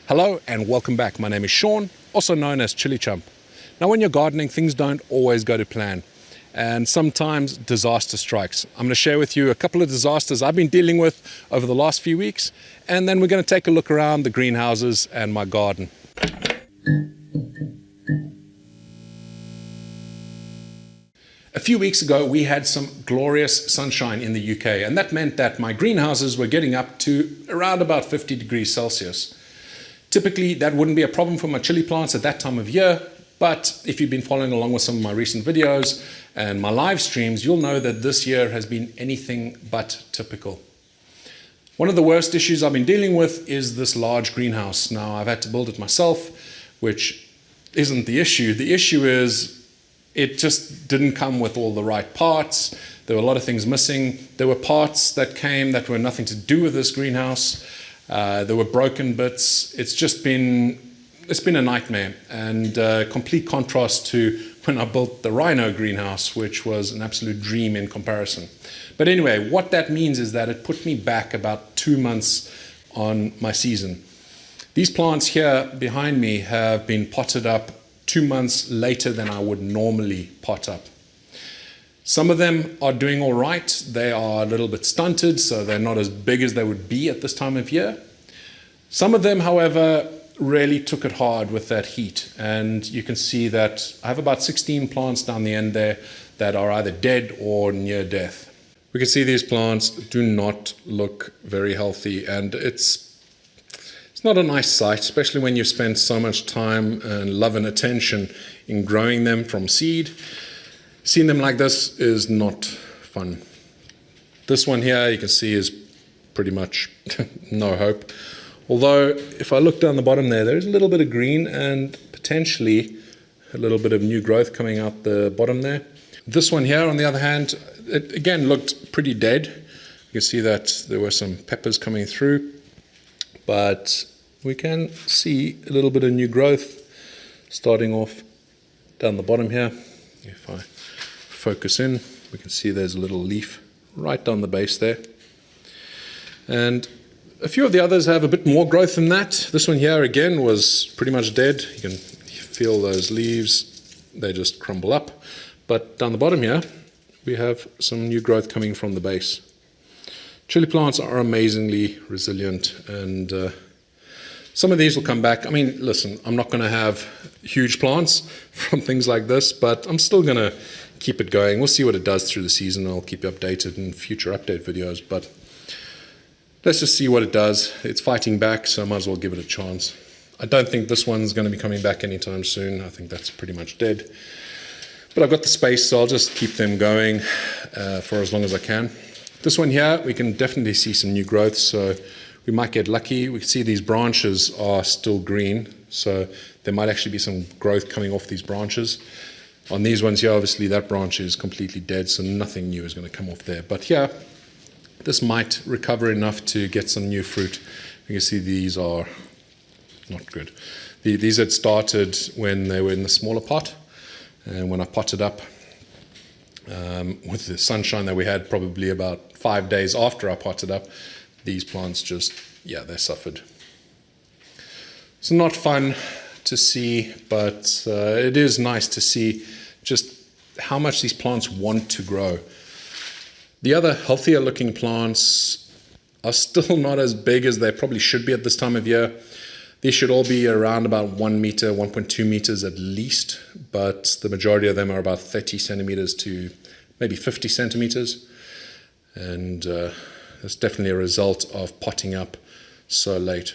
Hello and welcome back. My name is Sean, also known as ChilliChump. Now when you're gardening, things don't always go to plan and sometimes disaster strikes. I'm going to share with you a couple of disasters I've been dealing with over the last few weeks, and then we're going to take a look around the greenhouses and my garden. A few weeks ago we had some glorious sunshine in the UK, and that meant that my greenhouses were getting up to around about 50 degrees Celsius. Typically, that wouldn't be a problem for my chili plants at that time of year, but if you've been following along with some of my recent videos and my live streams, you'll know that this year has been anything but typical. One of the worst issues I've been dealing with is this large greenhouse. Now, I've had to build it myself, which isn't the issue. The issue is it just didn't come with all the right parts. There were a lot of things missing. There were parts that came that were nothing to do with this greenhouse. There were broken bits. It's been a nightmare, and complete contrast to when I built the Rhino greenhouse, which was an absolute dream in comparison. But anyway, what that means is that it put me back about 2 months on my season. These plants here behind me have been potted up 2 months later than I would normally pot up. Some of them are doing all right. They are a little bit stunted, so they're not as big as they would be at this time of year. Some of them, however, really took it hard with that heat. And you can see that I have about 16 plants down the end there that are either dead or near death. We can see these plants do not look very healthy, and it's not a nice sight, especially when you spend so much time and love and attention in growing them from seed. Seeing them like this is not fun. This one here you can see is pretty much no hope. Although if I look down the bottom there's a little bit of green and potentially a little bit of new growth coming out the bottom there. This one here, on the other hand, it again looked pretty dead. You can see that there were some peppers coming through, but we can see a little bit of new growth starting off down the bottom here. If I focus in, we can see there's a little leaf right down the base there. And a few of the others have a bit more growth than that. This one here again was pretty much dead. You can feel those leaves, they just crumble up. But down the bottom here, we have some new growth coming from the base. Chili plants are amazingly resilient, and some of these will come back. I mean, listen, I'm not going to have huge plants from things like this, but I'm still going to keep it going. We'll see what it does through the season. I'll keep you updated in future update videos, but let's just see what it does. It's fighting back, so I might as well give it a chance. I don't think this one's going to be coming back anytime soon. I think that's pretty much dead. But I've got the space, so I'll just keep them going for as long as I can. This one here, we can definitely see some new growth, so we might get lucky. We can see these branches are still green, so there might actually be some growth coming off these branches. On these ones here, obviously that branch is completely dead, so nothing new is going to come off there. But here, this might recover enough to get some new fruit. You can see these are not good. These had started when they were in the smaller pot, and when I potted up with the sunshine that we had probably about 5 days after I potted up, these plants just, they suffered. It's not fun to see, but it is nice to see just how much these plants want to grow. The other healthier looking plants are still not as big as they probably should be at this time of year. These should all be around about 1 meter, 1.2 meters at least, but the majority of them are about 30 centimeters to maybe 50 centimeters. And that's definitely a result of potting up so late.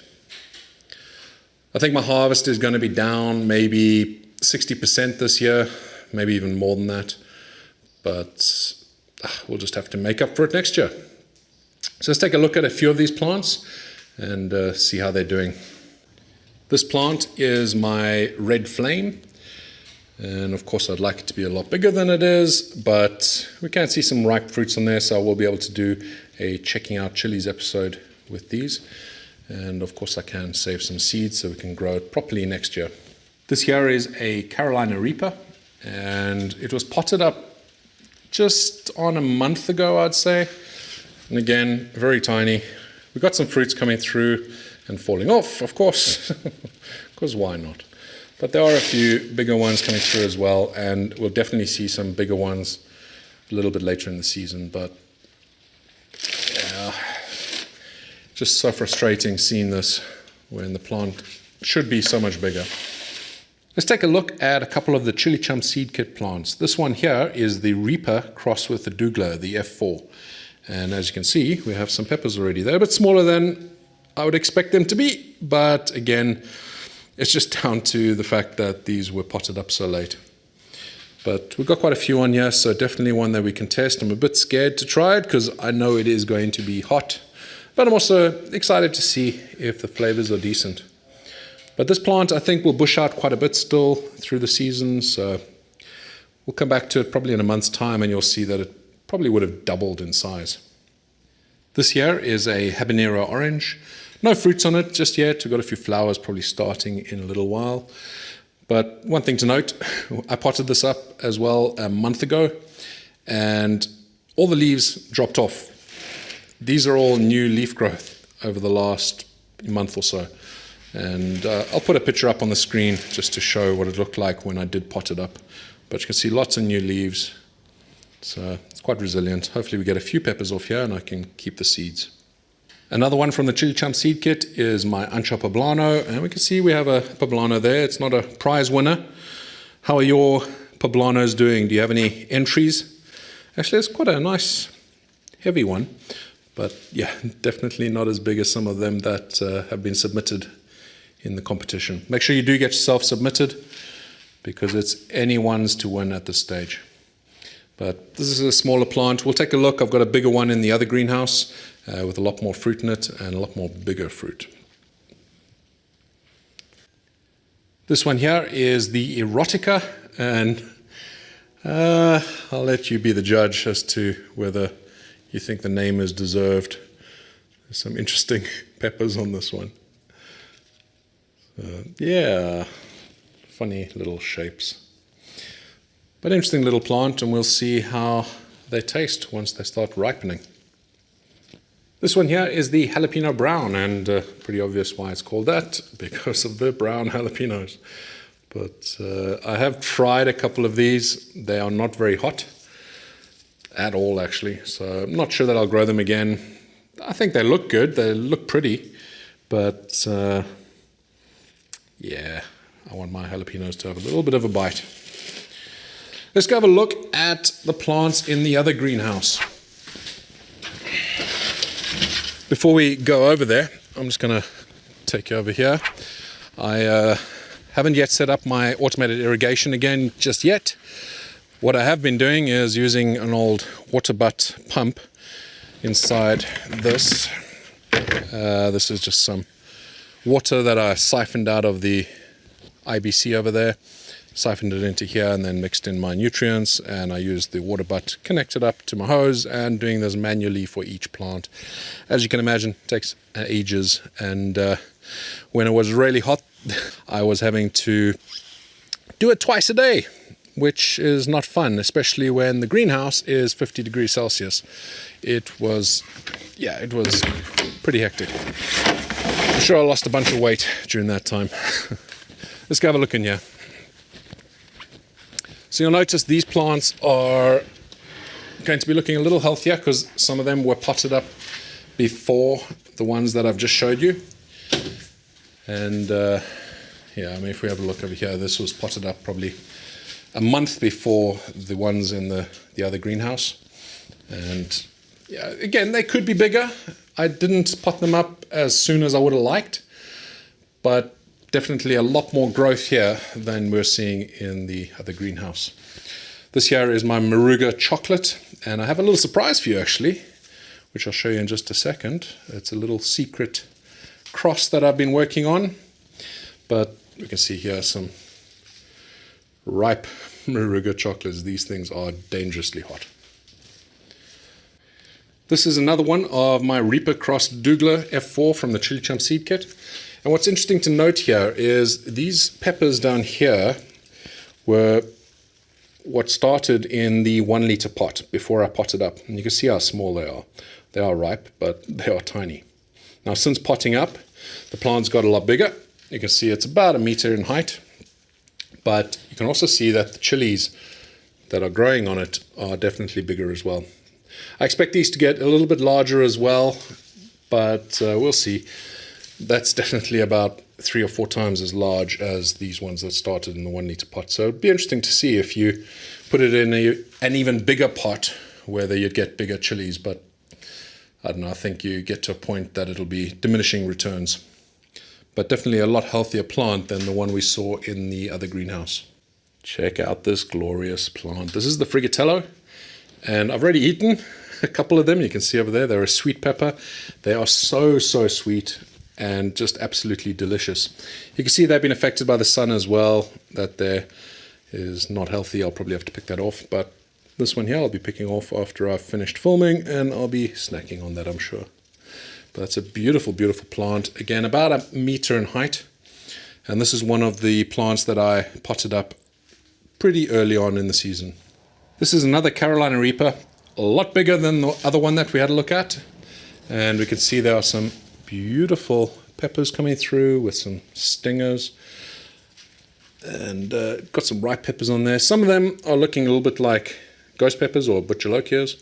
I think my harvest is going to be down maybe 60% this year, maybe even more than that. But we'll just have to make up for it next year. So let's take a look at a few of these plants and see how they're doing. This plant is my red flame. And of course I'd like it to be a lot bigger than it is, but we can see some ripe fruits on there, so I will be able to do a checking out chilies episode with these. And of course I can save some seeds so we can grow it properly next year. This here is a Carolina Reaper, and it was potted up just on a month ago, I'd say. And again, very tiny. We've got some fruits coming through, and falling off, of course, because why not? But there are a few bigger ones coming through as well, and we'll definitely see some bigger ones a little bit later in the season. But yeah, just so frustrating seeing this when the plant should be so much bigger. Let's take a look at a couple of the ChilliChump Seedkit plants. This one here is the Reaper crossed with the Douglas, the F4. And as you can see, we have some peppers already. They're a bit smaller than I would expect them to be, but again, it's just down to the fact that these were potted up so late. But we've got quite a few on here, so definitely one that we can test. I'm a bit scared to try it because I know it is going to be hot, but I'm also excited to see if the flavors are decent. But this plant, I think, will bush out quite a bit still through the season, so we'll come back to it probably in a month's time, and you'll see that it probably would have doubled in size. This here is a habanero orange. No fruits on it just yet. We've got a few flowers probably starting in a little while. But one thing to note, I potted this up as well a month ago, and all the leaves dropped off. These are all new leaf growth over the last month or so. And I'll put a picture up on the screen just to show what it looked like when I did pot it up. But you can see lots of new leaves. So it's quite resilient. Hopefully we get a few peppers off here and I can keep the seeds. Another one from the ChilliChump seed kit is my Ancha Poblano. And we can see we have a Poblano there. It's not a prize winner. How are your Poblanos doing? Do you have any entries? Actually, it's quite a nice heavy one. But yeah, definitely not as big as some of them that have been submitted in the competition. Make sure you do get yourself submitted because it's anyone's to win at this stage. But this is a smaller plant. We'll take a look. I've got a bigger one in the other greenhouse with a lot more fruit in it and a lot more bigger fruit. This one here is the Erotica, and I'll let you be the judge as to whether you think the name is deserved. There's some interesting peppers on this one. Yeah, funny little shapes. But interesting little plant, and we'll see how they taste once they start ripening. This one here is the jalapeno brown, and pretty obvious why it's called that, because of the brown jalapenos. But I have tried a couple of these. They are not very hot at all, actually, so I'm not sure that I'll grow them again. I think they look good, they look pretty, but yeah, I want my jalapenos to have a little bit of a bite. Let's go have a look at the plants in the other greenhouse. Before we go over there, I'm just going to take you over here. I haven't yet set up my automated irrigation again just yet. What I have been doing is using an old water butt pump inside this. This is just some water that I siphoned out of the IBC over there, siphoned it into here and then mixed in my nutrients, and I used the water butt connected up to my hose and doing this manually for each plant. As you can imagine, it takes ages, and when it was really hot I was having to do it twice a day, which is not fun, especially when the greenhouse is 50 degrees Celsius. It was pretty hectic. I'm sure I lost a bunch of weight during that time. Let's go have a look in here. So you'll notice these plants are going to be looking a little healthier because some of them were potted up before the ones that I've just showed you. And yeah, I mean, if we have a look over here, this was potted up probably a month before the ones in the other greenhouse. And yeah, again, they could be bigger. I didn't pot them up as soon as I would have liked, but definitely a lot more growth here than we're seeing in the other greenhouse. This here is my Moruga chocolate, and I have a little surprise for you actually, which I'll show you in just a second. It's a little secret cross that I've been working on, but we can see here some ripe Moruga chocolates. These things are dangerously hot. This is another one of my Reaper Cross Douglas F4 from the ChilliChump seed kit. And what's interesting to note here is these peppers down here were what started in the 1 liter pot before I potted up. And you can see how small they are. They are ripe, but they are tiny. Now, since potting up, the plant's got a lot bigger. You can see it's about 1 meter in height, but you can also see that the chilies that are growing on it are definitely bigger as well. I expect these to get a little bit larger as well, but we'll see. That's definitely about 3 or 4 times as large as these ones that started in the 1 liter pot. So it'd be interesting to see if you put it in an even bigger pot, whether you'd get bigger chilies. But I don't know, I think you get to a point that it'll be diminishing returns. But definitely a lot healthier plant than the one we saw in the other greenhouse. Check out this glorious plant. This is the Frigatello, and I've already eaten a couple of them. You can see over there, they're a sweet pepper. They are so sweet and just absolutely delicious. You can see they've been affected by the sun as well. That there is not healthy. I'll probably have to pick that off, but this one here I'll be picking off after I've finished filming, and I'll be snacking on that, I'm sure. But that's a beautiful plant. Again, about 1 meter in height, and this is one of the plants that I potted up pretty early on in the season. This is another Carolina Reaper, a lot bigger than the other one that we had a look at, and we can see there are some beautiful peppers coming through with some stingers, and got some ripe peppers on there. Some of them are looking a little bit like ghost peppers or butcherloquias,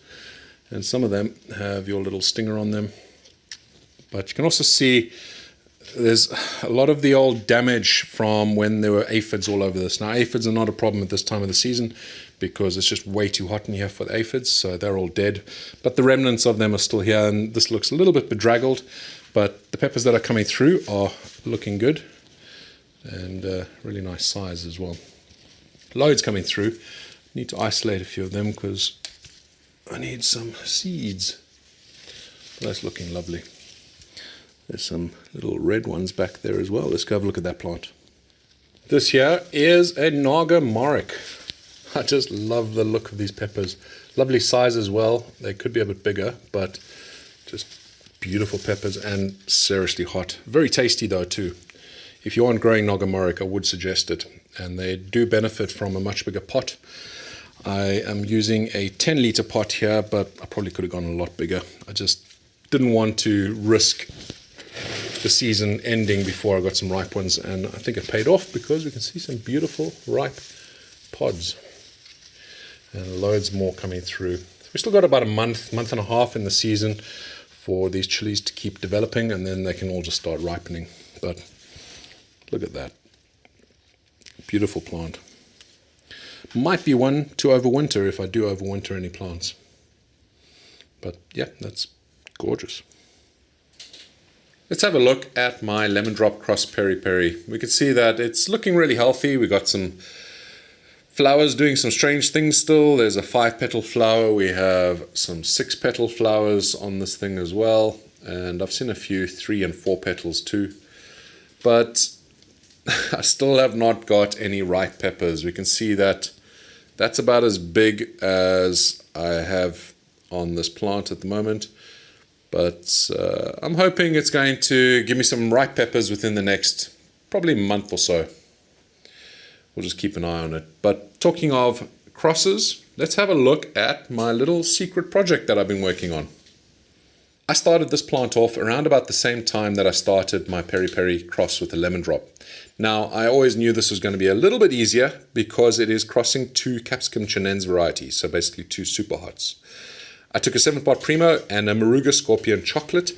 and some of them have your little stinger on them. But you can also see there's a lot of the old damage from when there were aphids all over this. Now, aphids are not a problem at this time of the season because it's just way too hot in here for the aphids, so they're all dead. But the remnants of them are still here, and this looks a little bit bedraggled, but the peppers that are coming through are looking good, and really nice size as well. Loads coming through. Need to isolate a few of them because I need some seeds. But that's looking lovely. There's some little red ones back there as well. Let's go have a look at that plant. This here is a Naga Morik. I just love the look of these peppers. Lovely size as well. They could be a bit bigger, but just beautiful peppers and seriously hot. Very tasty though too. If you aren't growing Naga Morik, I would suggest it. And they do benefit from a much bigger pot. I am using a 10 liter pot here, but I probably could have gone a lot bigger. I just didn't want to risk the season ending before I got some ripe ones, and I think it paid off because we can see some beautiful ripe pods and loads more coming through. We still got about a month and a half in the season for these chilies to keep developing, and then they can all just start ripening. But look at that beautiful plant. Might be one to overwinter if I do overwinter any plants. But yeah, that's gorgeous. Let's have a look at my lemon drop cross peri-peri. We can see that it's looking really healthy. We got some flowers doing some strange things still. There's a 5-petal flower. We have some 6-petal flowers on this thing as well. And I've seen a few 3 and 4 petals too. But I still have not got any ripe peppers. We can see that that's about as big as I have on this plant at the moment. But I'm hoping it's going to give me some ripe peppers within the next probably month or so. We'll just keep an eye on it. But talking of crosses, let's have a look at my little secret project that I've been working on. I started this plant off around about the same time that I started my peri-peri cross with a lemon drop. Now, I always knew this was going to be a little bit easier because it is crossing 2 capsicum chinense varieties, so basically 2 superhots. I took a 7-pot Primo and a Moruga Scorpion Chocolate,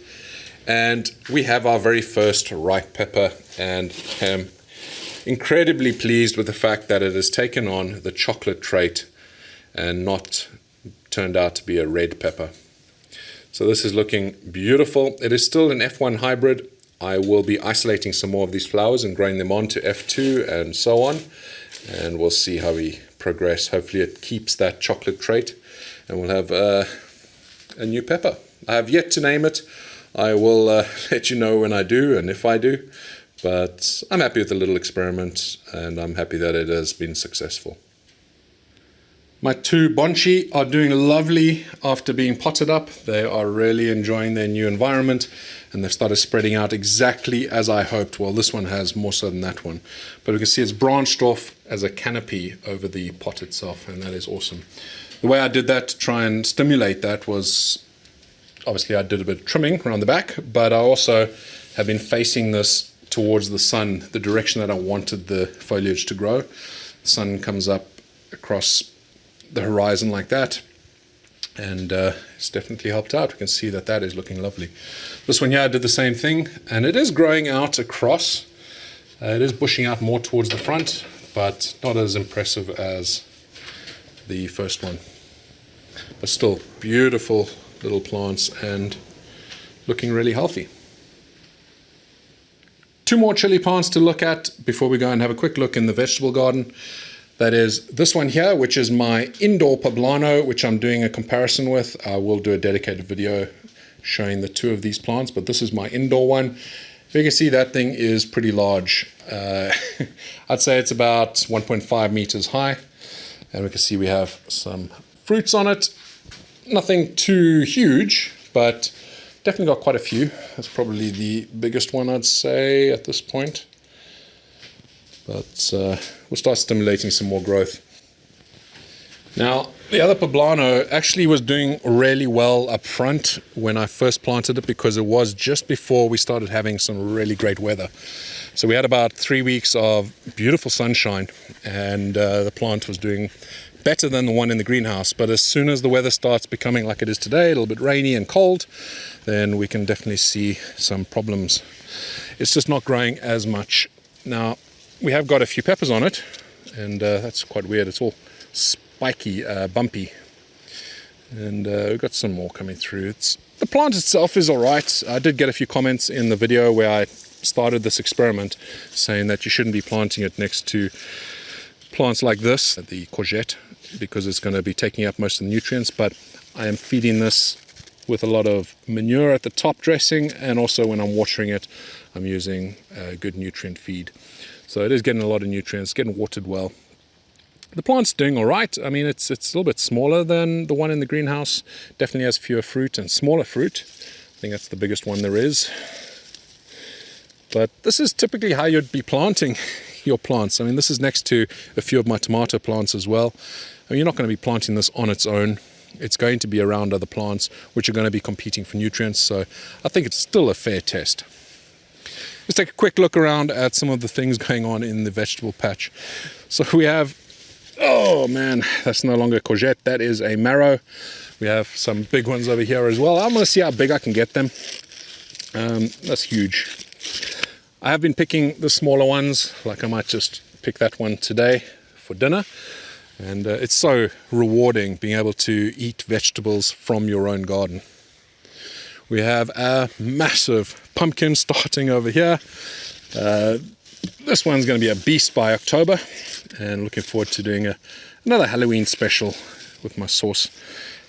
and we have our very first ripe pepper, and am incredibly pleased with the fact that it has taken on the chocolate trait and not turned out to be a red pepper. So this is looking beautiful. It is still an F1 hybrid. I will be isolating some more of these flowers and growing them on to F2 and so on, and we'll see how we progress. Hopefully it keeps that chocolate trait and we'll have a new pepper. I have yet to name it. I will let you know when I do and if I do, but I'm happy with the little experiment and I'm happy that it has been successful. My 2 Bonchi are doing lovely after being potted up. They are really enjoying their new environment and they've started spreading out exactly as I hoped. Well, this one has more so than that one. But we can see it's branched off as a canopy over the pot itself, and that is awesome. The way I did that to try and stimulate that was, obviously I did a bit of trimming around the back, but I also have been facing this towards the sun, the direction that I wanted the foliage to grow. The sun comes up across the horizon like that, and it's definitely helped out. We can see that that is looking lovely. This one here I did the same thing, and it is growing out across. It is bushing out more towards the front, but not as impressive as the first one. But still beautiful little plants and looking really healthy. Two more chili plants to look at before we go and have a quick look in the vegetable garden. That is this one here, which is my indoor Poblano, which I'm doing a comparison with. I will do a dedicated video showing the two of these plants, but this is my indoor one. You can see that thing is pretty large. I'd say it's about 1.5 meters high, and we can see we have some fruits on it. Nothing too huge, but definitely got quite a few. That's probably the biggest one, I'd say, at this point. But we'll start stimulating some more growth. Now, the other Poblano actually was doing really well up front when I first planted it, because it was just before we started having some really great weather. So we had about 3 weeks of beautiful sunshine, and the plant was doing better than the one in the greenhouse. But as soon as the weather starts becoming like it is today, a little bit rainy and cold, then we can definitely see some problems. It's just not growing as much. Now, we have got a few peppers on it, and that's quite weird. It's all spiky, bumpy, and we've got some more coming through. The plant itself is all right. I did get a few comments in the video where I started this experiment saying that you shouldn't be planting it next to plants like this, the courgette, because it's going to be taking up most of the nutrients. But I am feeding this with a lot of manure at the top dressing, and also when I'm watering it, I'm using a good nutrient feed. So it is getting a lot of nutrients, getting watered well. The plant's doing all right. I mean, it's a little bit smaller than the one in the greenhouse. Definitely has fewer fruit and smaller fruit. I think that's the biggest one there is. But this is typically how you'd be planting your plants. I mean, this is next to a few of my tomato plants as well. I mean, you're not going to be planting this on its own. It's going to be around other plants which are going to be competing for nutrients. So I think it's still a fair test. Let's take a quick look around at some of the things going on in the vegetable patch. So we have, oh man, that's no longer a courgette, that is a marrow. We have some big ones over here as well. I'm going to see how big I can get them. That's huge. I have been picking the smaller ones, like I might just pick that one today for dinner. And it's so rewarding being able to eat vegetables from your own garden. We have a massive pumpkin starting over here. This one's going to be a beast by October, and looking forward to doing another Halloween special with my sauce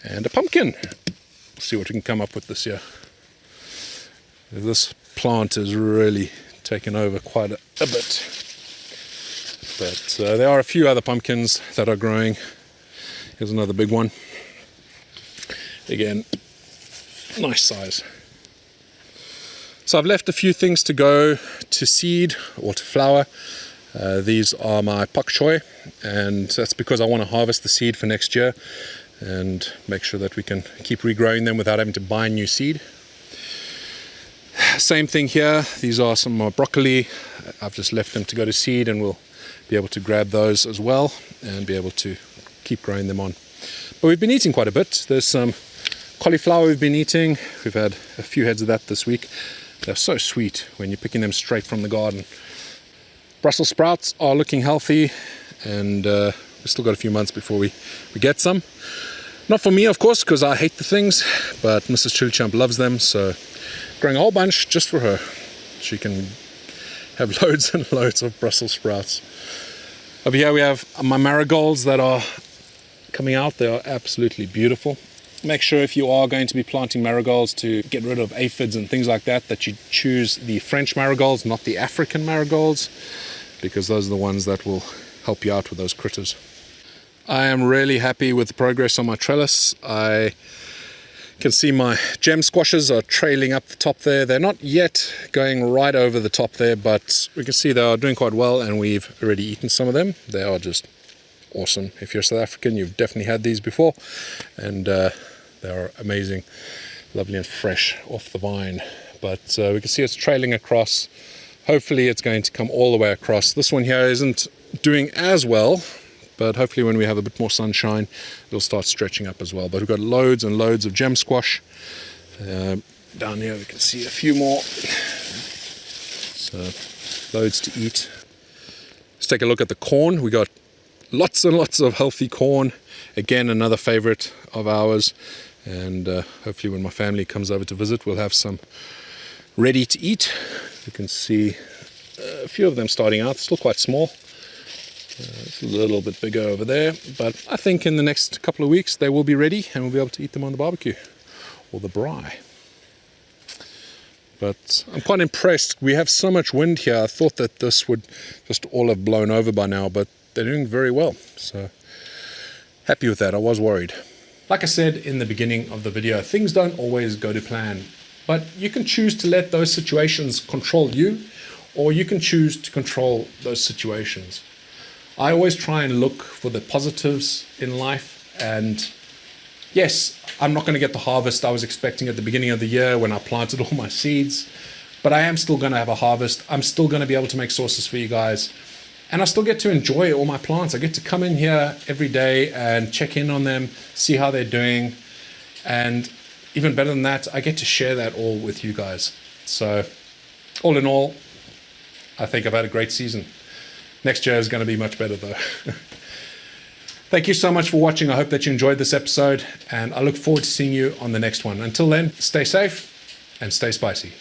and a pumpkin. We'll see what we can come up with this year. This plant is really taken over quite a bit. But there are a few other pumpkins that are growing. Here's another big one. Again, nice size. So I've left a few things to go to seed or to flower. These are my pak choi, and that's because I want to harvest the seed for next year and make sure that we can keep regrowing them without having to buy new seed. Same thing here. These are some more broccoli. I've just left them to go to seed, and we'll be able to grab those as well and be able to keep growing them on. But we've been eating quite a bit. There's some cauliflower we've been eating. We've had a few heads of that this week. They're so sweet when you're picking them straight from the garden. Brussels sprouts are looking healthy, and we've still got a few months before we get some. Not for me, of course, because I hate the things, but Mrs. ChilliChump loves them, so growing a whole bunch just for her. She can have loads and loads of Brussels sprouts. Over here we have my marigolds that are coming out. They are absolutely beautiful. Make sure if you are going to be planting marigolds to get rid of aphids and things like that, that you choose the French marigolds, not the African marigolds, because those are the ones that will help you out with those critters. I am really happy with the progress on my trellis. I can see my gem squashes are trailing up the top there. They're not yet going right over the top there, but we can see they are doing quite well, and we've already eaten some of them. They are just awesome. If you're South African, you've definitely had these before, and they are amazing, lovely and fresh off the vine. but we can see it's trailing across. Hopefully it's going to come all the way across. This one here isn't doing as well, but hopefully when we have a bit more sunshine, it'll start stretching up as well. But we've got loads and loads of gem squash. Down here we can see a few more. So loads to eat. Let's take a look at the corn. We got lots and lots of healthy corn. Again, another favorite of ours. And hopefully when my family comes over to visit, we'll have some ready to eat. You can see a few of them starting out, still quite small. It's a little bit bigger over there, but I think in the next couple of weeks they will be ready and we'll be able to eat them on the barbecue or the braai. But I'm quite impressed. We have so much wind here. I thought that this would just all have blown over by now, but they're doing very well. So happy with that. I was worried. Like I said in the beginning of the video, things don't always go to plan, but you can choose to let those situations control you, or you can choose to control those situations. I always try and look for the positives in life, and yes, I'm not going to get the harvest I was expecting at the beginning of the year when I planted all my seeds, but I am still going to have a harvest. I'm still going to be able to make sauces for you guys, and I still get to enjoy all my plants. I get to come in here every day and check in on them, see how they're doing, and even better than that, I get to share that all with you guys. So all in all, I think I've had a great season. Next year is going to be much better though. Thank you so much for watching. I hope that you enjoyed this episode, and I look forward to seeing you on the next one. Until then, stay safe and stay spicy.